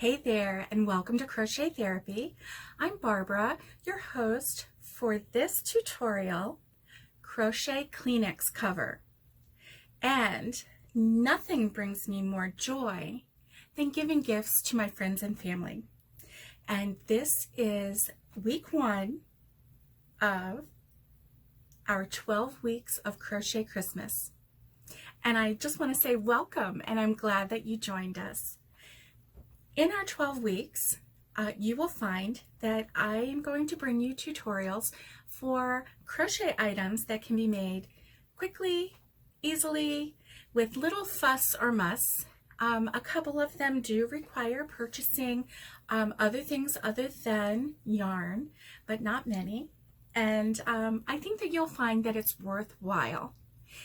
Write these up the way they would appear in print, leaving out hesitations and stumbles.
Hey there, and welcome to Crochet Therapy. I'm Barbara, your host for this tutorial, Crochet Kleenex Cover. And nothing brings me more joy than giving gifts to my friends and family. And this is week 1 of our 12 weeks of Crochet Christmas. And I just want to say welcome, and I'm glad that you joined us. In our 12 weeks, you will find that I am going to bring you tutorials for crochet items that can be made quickly, easily, with little fuss or muss. A couple of them do require purchasing other things other than yarn, but not many. And I think that you'll find that it's worthwhile.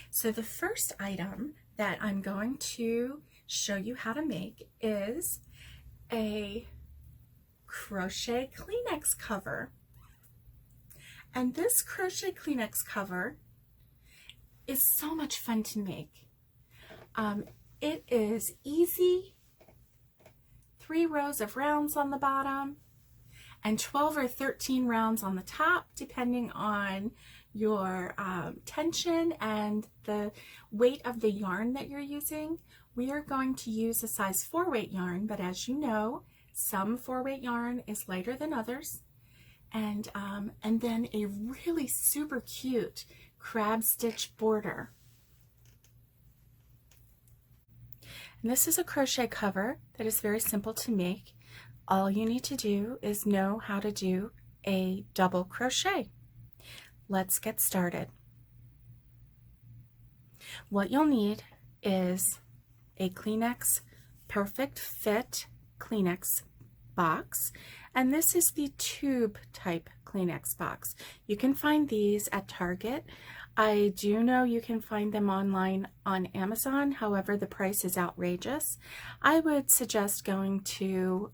So the first item that I'm going to show you how to make is a crochet Kleenex cover. And this crochet Kleenex cover is so much fun to make. It is easy, 3 rows of rounds on the bottom and 12 or 13 rounds on the top, depending on your tension and the weight of the yarn that you're using. We are going to use a size 4 weight yarn, but as you know, some 4 weight yarn is lighter than others. And then a really super cute crab stitch border. And this is a crochet cover that is very simple to make. All you need to do is know how to do a double crochet. Let's get started. What you'll need is a Kleenex Perfect Fit Kleenex box, and this is the tube type Kleenex box. You can find these at Target. I do know you can find them online on Amazon, however the price is outrageous. I would suggest going to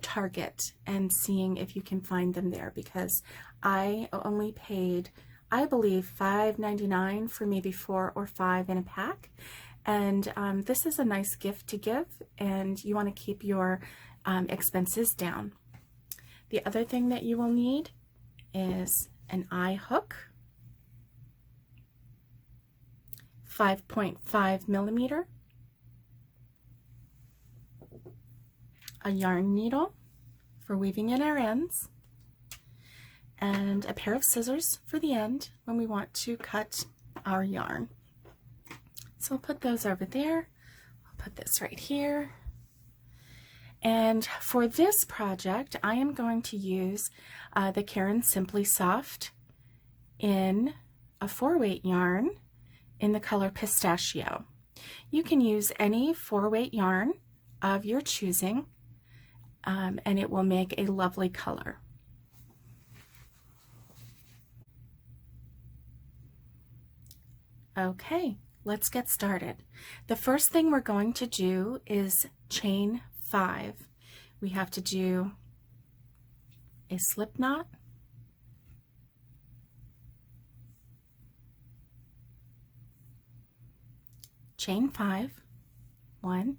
Target and seeing if you can find them there, because I only paid, I believe, $5.99 for maybe 4 or 5 in a pack. And this is a nice gift to give, and you want to keep your expenses down. The other thing that you will need is an eye hook, 5.5 millimeter, a yarn needle for weaving in our ends, and a pair of scissors for the end when we want to cut our yarn. So I'll put those over there. I'll put this right here. And for this project, I am going to use the Caron Simply Soft in a 4 weight yarn in the color Pistachio. You can use any 4 weight yarn of your choosing, and it will make a lovely color. Okay. Let's get started. The first thing we're going to do is chain 5. We have to do a slip knot, chain 5, 1,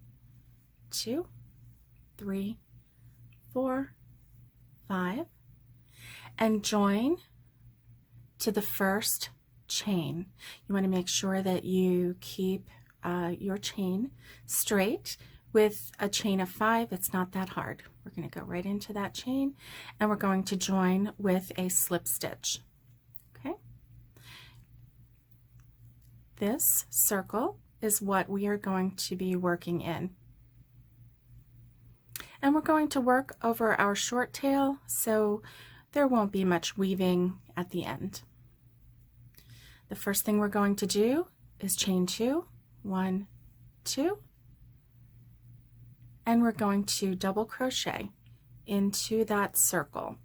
2, 3, 4, 5, and join to the first chain. You want to make sure that you keep your chain straight. With a chain of 5, it's not that hard. We're going to go right into that chain, and we're going to join with a slip stitch. Okay. This circle is what we are going to be working in. And we're going to work over our short tail, so there won't be much weaving at the end. The first thing we're going to do is chain 2, 1, 2, and we're going to double crochet into that circle.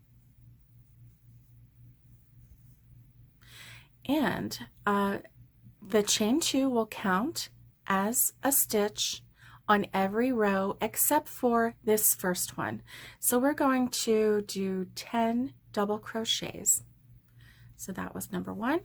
And the chain 2 will count as a stitch on every row except for this first one. So we're going to do 10 double crochets. So that was number 1.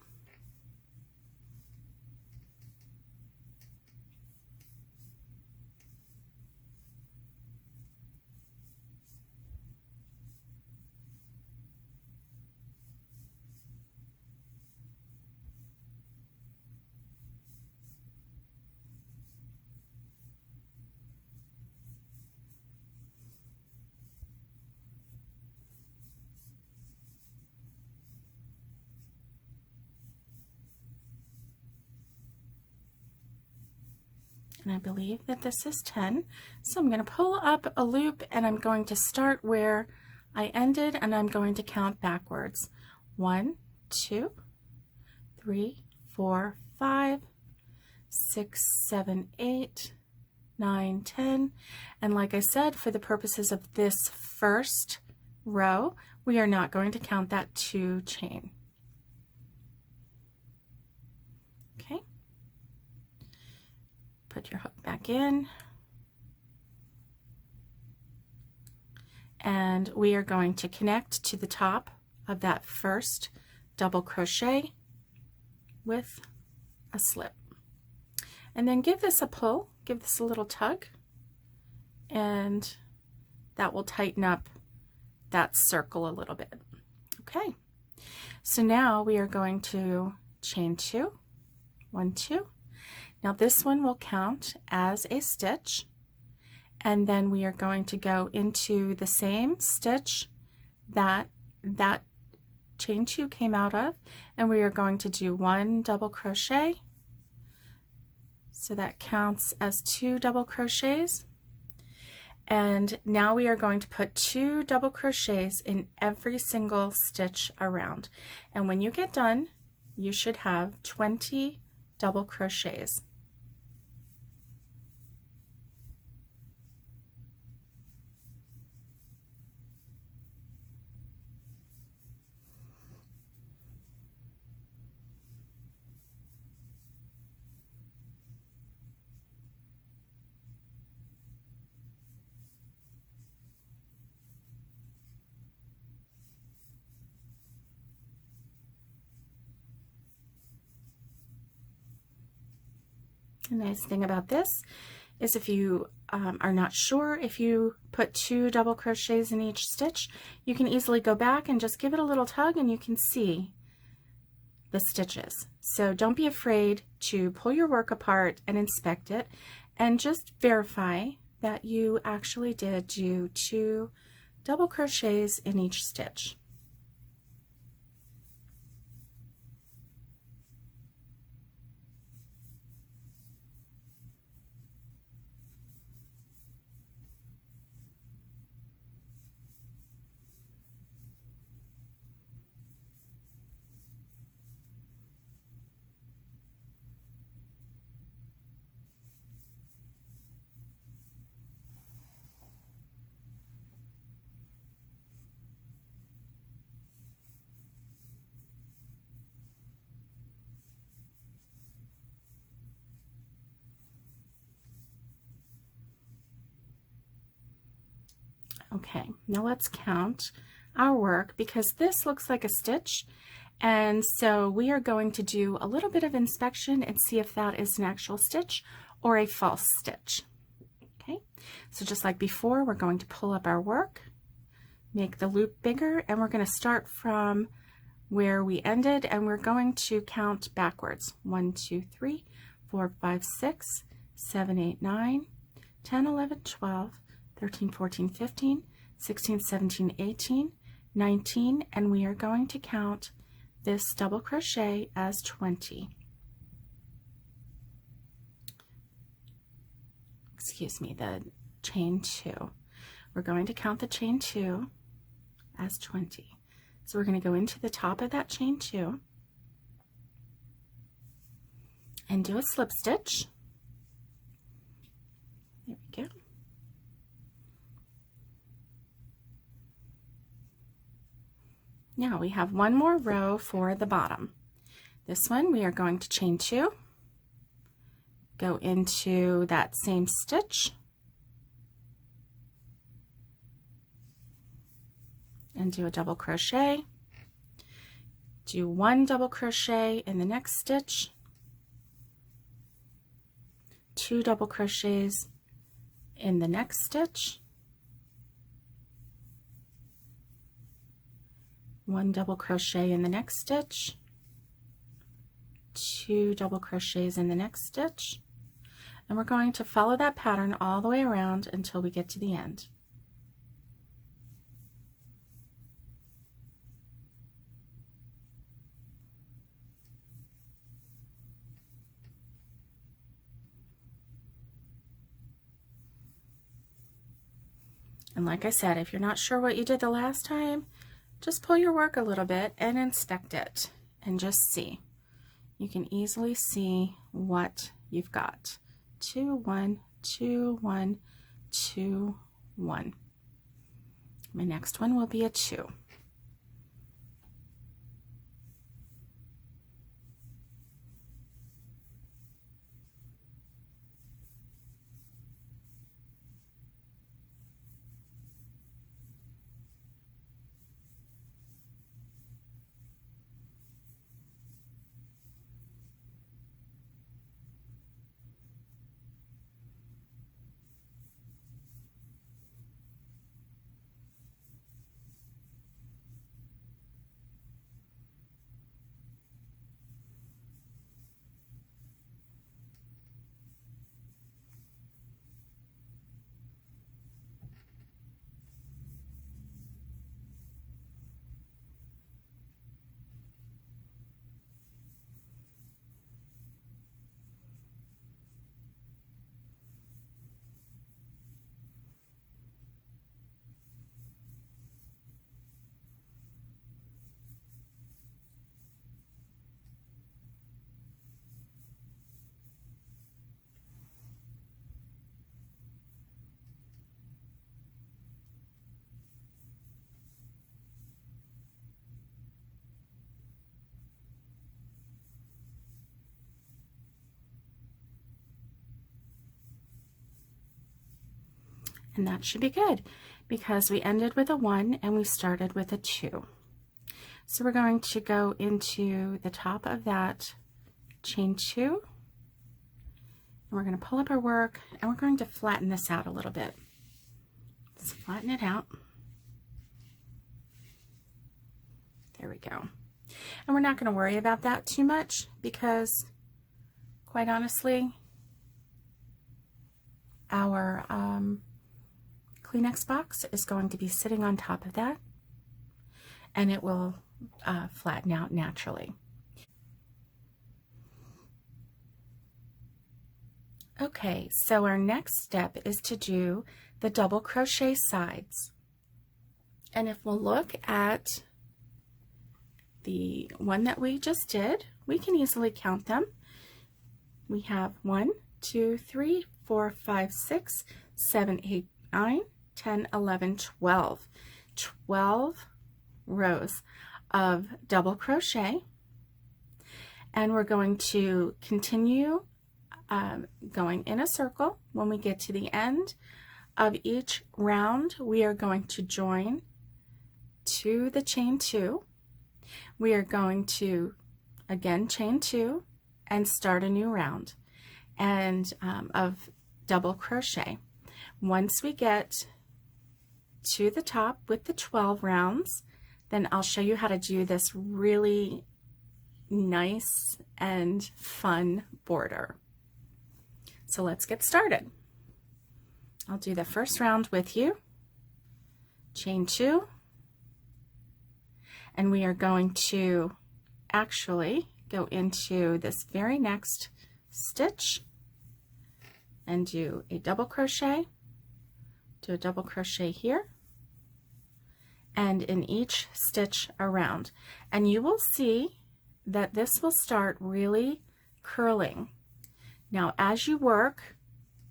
and I believe that this is 10. So I'm going to pull up a loop and I'm going to start where I ended and I'm going to count backwards. 1, 2, 3, 4, 5, 6, 7, 8, 9, 10. And like I said, for the purposes of this first row, we are not going to count that 2 chain. Okay. Put your hook back in. And we are going to connect to the top of that first double crochet with a slip. And then give this a pull, give this a little tug, and that will tighten up that circle a little bit. Okay, so now we are going to chain 2, 1, 2. Now this one will count as a stitch, and then we are going to go into the same stitch that chain 2 came out of, and we are going to do 1 double crochet. So that counts as 2 double crochets. And now we are going to put 2 double crochets in every single stitch around. And when you get done, you should have 20 double crochets. The nice thing about this is if you are not sure if you put 2 double crochets in each stitch, you can easily go back and just give it a little tug and you can see the stitches. So don't be afraid to pull your work apart and inspect it and just verify that you actually did do 2 double crochets in each stitch. Okay, now let's count our work because this looks like a stitch, and so we are going to do a little bit of inspection and see if that is an actual stitch or a false stitch. Okay, so just like before, we're going to pull up our work, make the loop bigger, and we're going to start from where we ended and we're going to count backwards. 1, 2, 3, 4, 5, 6, 7, 8, 9, 10, 11, 12, 13, 14, 15, 16, 17, 18, 19, and we are going to count this double crochet as 20. Excuse me, the chain 2. We're going to count the chain 2 as 20. So we're going to go into the top of that chain 2 and do a slip stitch. There we go. Now we have one more row for the bottom. This one we are going to chain 2, go into that same stitch, and do a double crochet, do 1 double crochet in the next stitch, 2 double crochets in the next stitch, 1 double crochet in the next stitch, 2 double crochets in the next stitch, and we're going to follow that pattern all the way around until we get to the end. And like I said, if you're not sure what you did the last time, just pull your work a little bit and inspect it and just see. You can easily see what you've got. 2, 1, 2, 1, 2, 1. My next one will be a 2. And that should be good because we ended with a 1 and we started with a 2. So we're going to go into the top of that chain 2, and we're going to pull up our work, and we're going to flatten this out a little bit. Let's flatten it out. There we go. And we're not going to worry about that too much because, quite honestly, our Kleenex box is going to be sitting on top of that, and it will flatten out naturally. Okay, so our next step is to do the double crochet sides. And if we'll look at the one that we just did, we can easily count them. We have 1, 2, 3, 4, 5, 6, 7, 8, 9, 10, 11, 12. 12 rows of double crochet. And we're going to continue going in a circle. When we get to the end of each round, we are going to join to the chain 2. We are going to again chain 2 and start a new round and of double crochet. Once we get to the top with the 12 rounds, then I'll show you how to do this really nice and fun border. So let's get started. I'll do the first round with you. Chain 2, and we are going to actually go into this very next stitch and do a double crochet, do a double crochet here, and in each stitch around. And you will see that this will start really curling. Now, as you work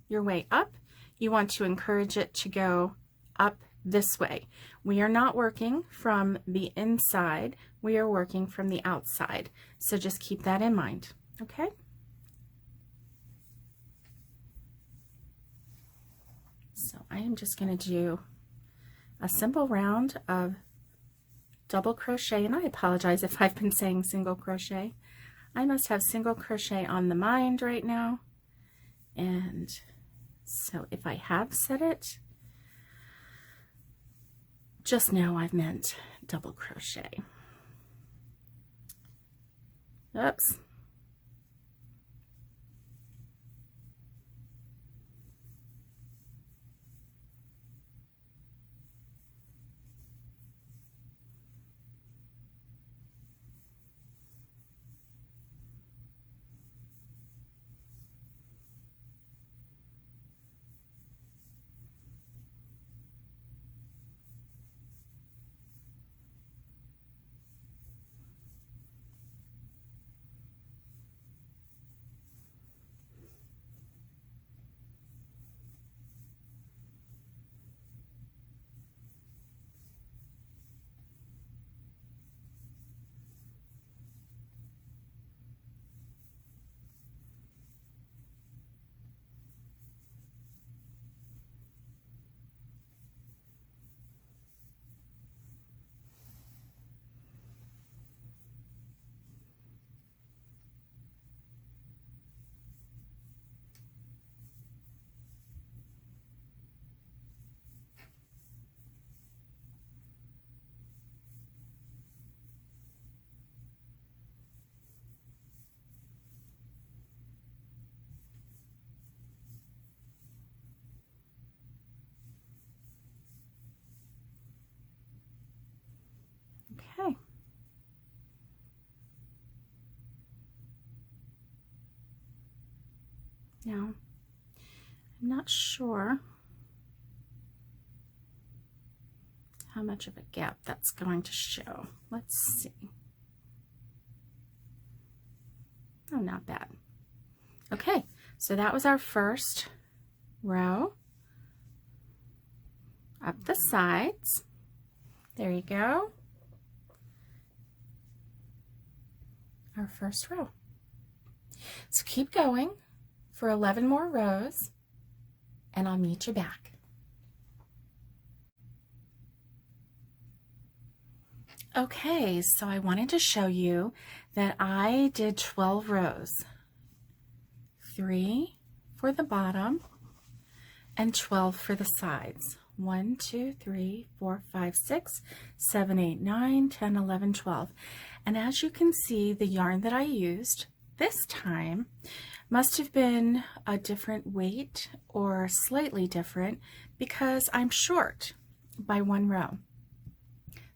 your way up, you want to encourage it to go up this way. We are not working from the inside, we are working from the outside. So just keep that in mind, okay? So I am just going to do a simple round of double crochet, and I apologize if I've been saying single crochet. I must have single crochet on the mind right now, and so if I have said it, just know I've meant double crochet. Oops. Okay. Now, I'm not sure how much of a gap that's going to show. Let's see. Oh, not bad. Okay, so that was our first row. Up the sides. There you go. Our first row. So keep going for 11 more rows, and I'll meet you back. Okay, so I wanted to show you that I did 12 rows. 3 for the bottom and 12 for the sides. 1, 2, 3, 4, 5, 6, 7, 8, 9, 10, 11, 12. And as you can see, the yarn that I used this time must have been a different weight or slightly different because I'm short by 1 row.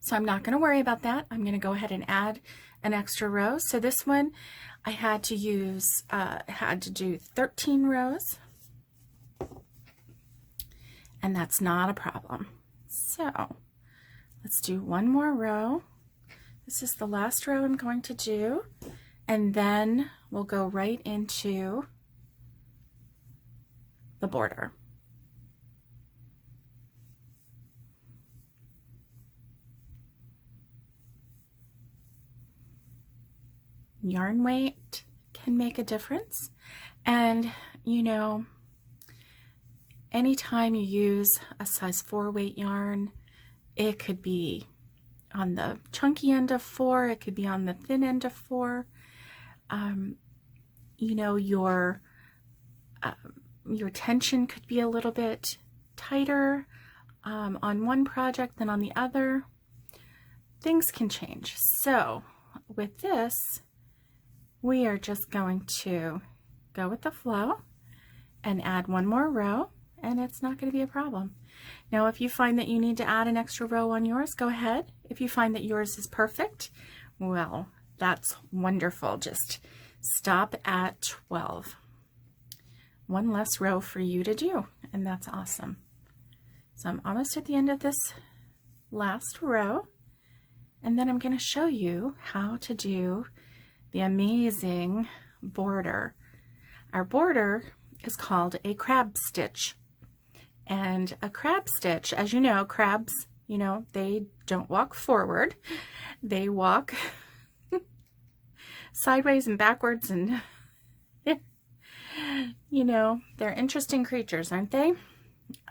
So I'm not going to worry about that. I'm going to go ahead and add an extra row. So this one I had to use, had to do 13 rows. And that's not a problem. So let's do 1 more row. This is the last row I'm going to do. And then we'll go right into the border. Yarn weight can make a difference, and you know, anytime you use a size 4 weight yarn, it could be on the chunky end of 4, it could be on the thin end of 4. You know, your tension could be a little bit tighter on one project than on the other. Things can change. So with this, we are just going to go with the flow and add 1 more row, and it's not going to be a problem. Now, if you find that you need to add an extra row on yours, go ahead. If you find that yours is perfect, well, that's wonderful. Just stop at 12. 1 less row for you to do, and that's awesome. So I'm almost at the end of this last row, and then I'm going to show you how to do the amazing border. Our border is called a crab stitch. And a crab stitch, as you know, crabs, you know, they don't walk forward. They walk sideways and backwards, and you know, they're interesting creatures, aren't they?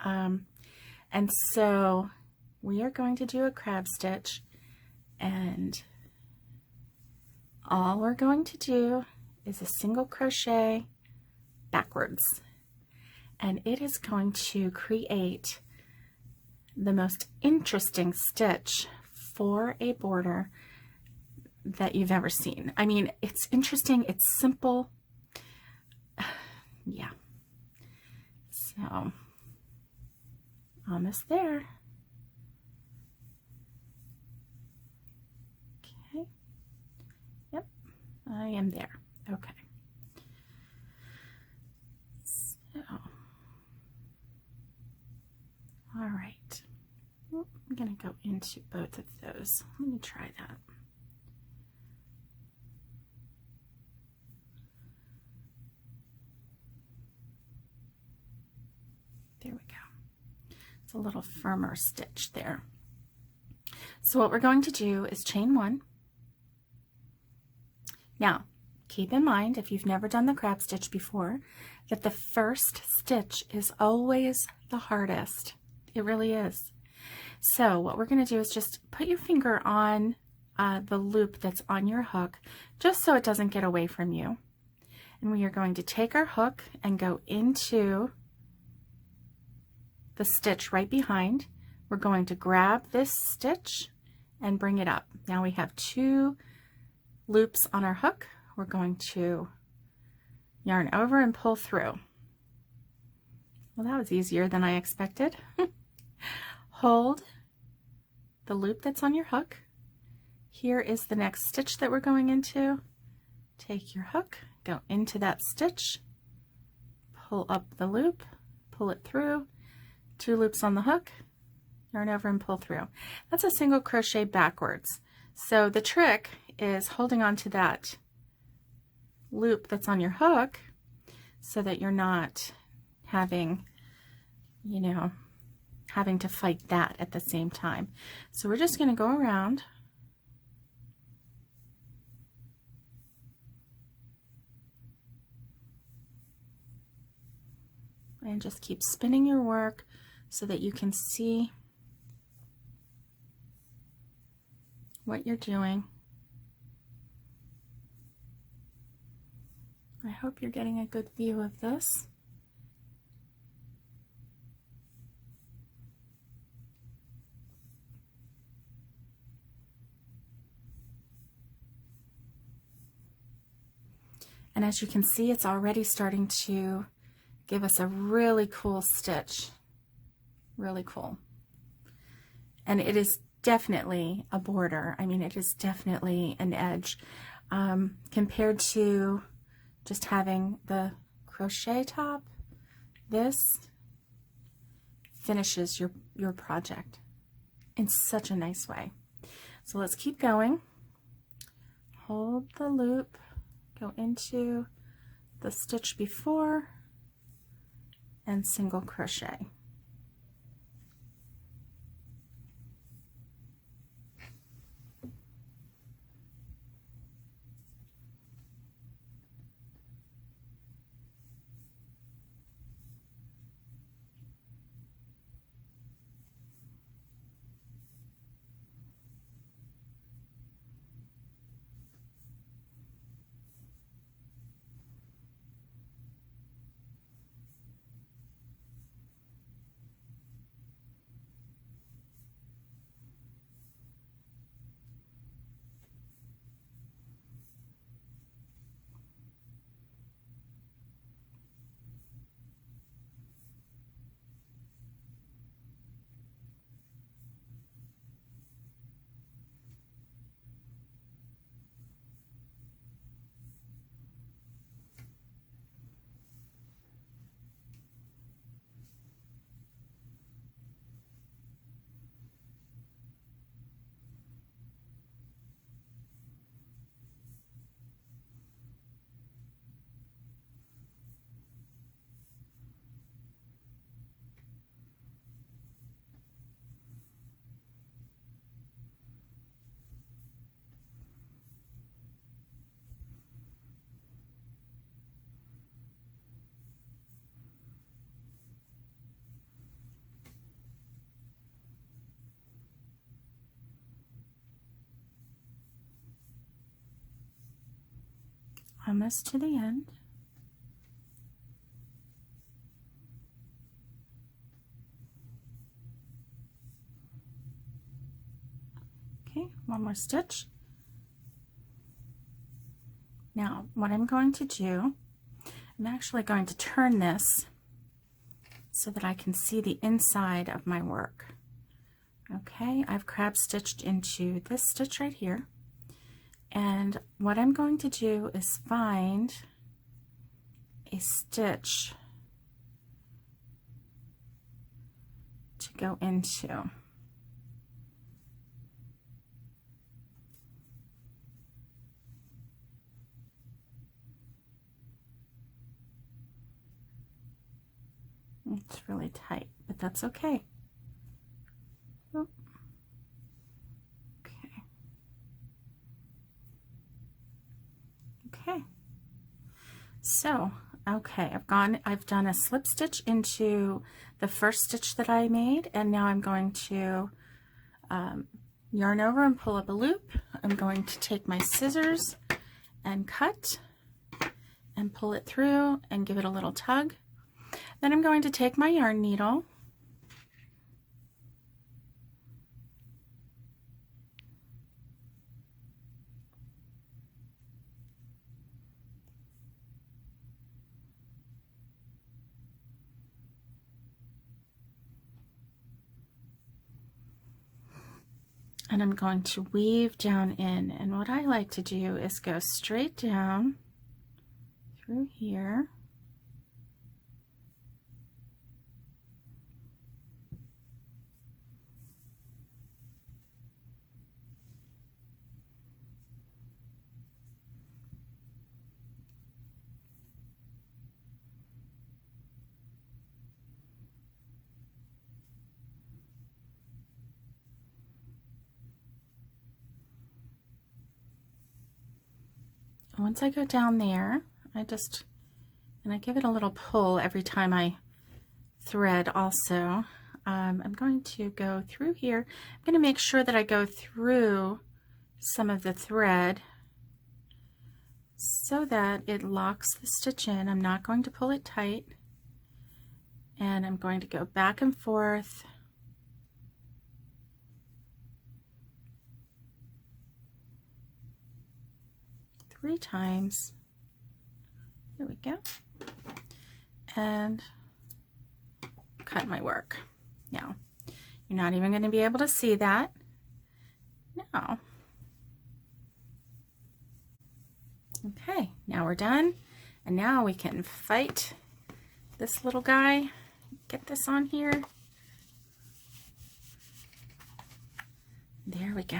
And so we are going to do a crab stitch, and all we're going to do is a single crochet backwards, and it is going to create the most interesting stitch for a border that you've ever seen. I mean, it's interesting, it's simple. Yeah. So, almost there. Okay. Yep, I am there. Okay. So, all right. I'm going to go into both of those. Let me try that. There we go. It's a little firmer stitch there. So what we're going to do is chain 1. Now, keep in mind, if you've never done the crab stitch before, that the first stitch is always the hardest. It really is. So what we're going to do is just put your finger on the loop that's on your hook, just so it doesn't get away from you. And we are going to take our hook and go into the stitch right behind. We're going to grab this stitch and bring it up. Now we have 2 loops on our hook. We're going to yarn over and pull through. Well, that was easier than I expected. Hold the loop that's on your hook, here is the next stitch that we're going into. Take your hook, go into that stitch, pull up the loop, pull it through, 2 loops on the hook, yarn over and pull through. That's a single crochet backwards. So the trick is holding on to that loop that's on your hook so that you're not having, you know, having to fight that at the same time. So we're just going to go around and just keep spinning your work so that you can see what you're doing. I hope you're getting a good view of this. And as you can see, it's already starting to give us a really cool stitch. Really cool. And it is definitely a border. I mean, it is definitely an edge compared to just having the crochet top. This finishes your project in such a nice way. So let's keep going. Hold the loop, go into the stitch before, and single crochet. Almost to the end. Okay, one more stitch. Now, what I'm going to do, I'm actually going to turn this so that I can see the inside of my work. Okay, I've crab stitched into this stitch right here. And what I'm going to do is find a stitch to go into. It's really tight, but that's okay. Oh. Okay, so I've done a slip stitch into the first stitch that I made, and now I'm going to yarn over and pull up a loop. I'm going to take my scissors and cut and pull it through and give it a little tug. Then I'm going to take my yarn needle And I'm going to weave down in, and what I like to do is go straight down through here. Once I go down there, I give it a little pull every time I thread also. I'm going to go through here. I'm going to make sure that I go through some of the thread so that it locks the stitch in. I'm not going to pull it tight. And I'm going to go back and forth. Three times. There we go. And cut my work. Now, you're not even going to be able to see that. No. Okay, now we're done. And now we can fight this little guy. Get this on here. There we go.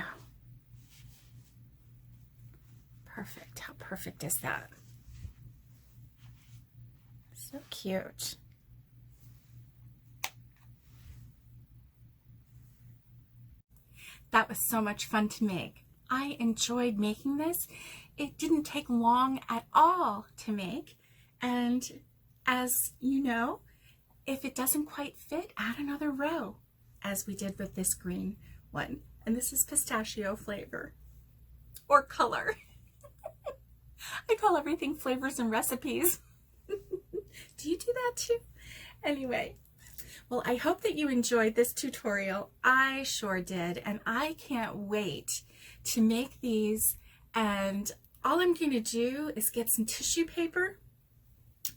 Perfect. How perfect is that? So cute. That was so much fun to make. I enjoyed making this. It didn't take long at all to make. And as you know, if it doesn't quite fit, add another row, as we did with this green one. And this is pistachio flavor or color. I call everything flavors and recipes. Do you do that too? Anyway, well, I hope that you enjoyed this tutorial. I sure did, and I can't wait to make these. And all I'm going to do is get some tissue paper,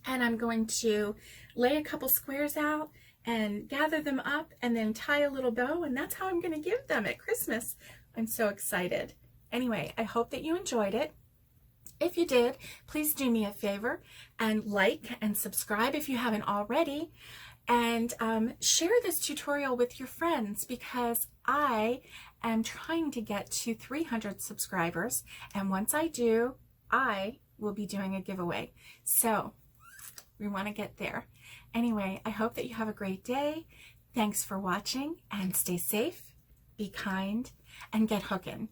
and I'm going to lay a couple squares out and gather them up and then tie a little bow, and that's how I'm going to give them at Christmas. I'm so excited. Anyway, I hope that you enjoyed it. If you did, please do me a favor and like and subscribe if you haven't already, and share this tutorial with your friends, because I am trying to get to 300 subscribers, and once I do, I will be doing a giveaway. So we want to get there. Anyway, I hope that you have a great day. Thanks for watching, and stay safe, be kind, and get hooking.